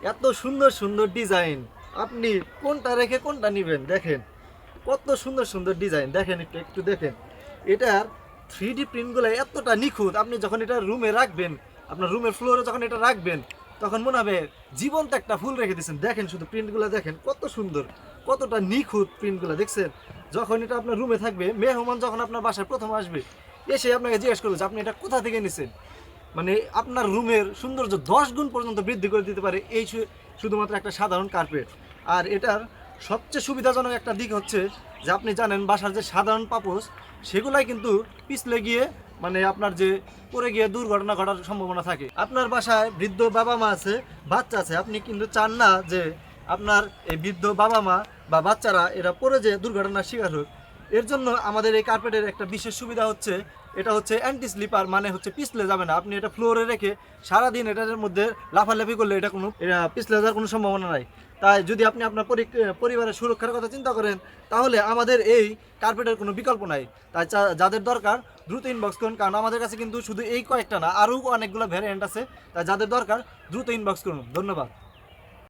এত সুন্দর সুন্দর ডিজাইন, আপনি কোনটা রেখে কোনটা নেবেন দেখেন। কত সুন্দর সুন্দর ডিজাইন দেখেন, একটু একটু দেখেন। এটার 3D প্রিন্টগুলো এতটা নিখুঁত, আপনি যখন এটা রুমে রাখবেন, আপনার রুমের ফ্লোরে যখন এটা রাখবেন, তখন মনে হবে জীবন্ত একটা ফুল রেখে দিয়েছেন। দেখেন শুধু প্রিন্টগুলো দেখেন কত সুন্দর, কতটা নিখুঁত প্রিন্টগুলো দেখছেন। যখন এটা আপনার রুমে থাকবে, মেহমান যখন আপনার বাসায় প্রথম আসবে, এসে আপনাকে জিজ্ঞেস করবে যে আপনি এটা কোথা থেকে নিছেন। মানে আপনার রুমের সৌন্দর্য 10 গুণ পর্যন্ত বৃদ্ধি করে দিতে পারে এই শুধুমাত্র একটা সাধারণ কার্পেট। আর এটার সবচেয়ে সুবিধাজনক একটা দিক হচ্ছে যে আপনি জানেন বাসার যে সাধারণ পাপোশ, সেগুলাই কিন্তু পিছলে গিয়ে মানে আপনার যে পড়ে গিয়ে দুর্ঘটনা ঘটার সম্ভাবনা থাকে। আপনার বাসায় বৃদ্ধ বাবা মা আছে, বাচ্চা আছে, আপনি কিন্তু চান না যে আপনার এই বৃদ্ধ বাবা মা বা বাচ্চারা এরা পড়ে যে দুর্ঘটনার শিকার হোক। এর জন্য আমাদের এই কার্পেটের একটা বিশেষ সুবিধা হচ্ছে, এটা হচ্ছে অ্যান্টি স্লিপার, মানে হচ্ছে পিছলে যাবে না। আপনি এটা ফ্লোরে রেখে সারাদিন এটার মধ্যে লাফালাফি করলে এটা কোনো পিছলে যাওয়ার কোনো সম্ভাবনা নাই। তাই যদি আপনি আপনার পরিবারের সুরক্ষার কথা চিন্তা করেন, তাহলে আমাদের এই কার্পেটের কোনো বিকল্প নাই। তাই যাদের দরকার দ্রুত ইনবক্স করুন, কারণ আমাদের কাছে কিন্তু শুধু এই কয়েকটা না, আরও অনেকগুলো ভ্যারিয়েন্ট আছে। তাই যাদের দরকার দ্রুত ইনবক্স করুন। ধন্যবাদ।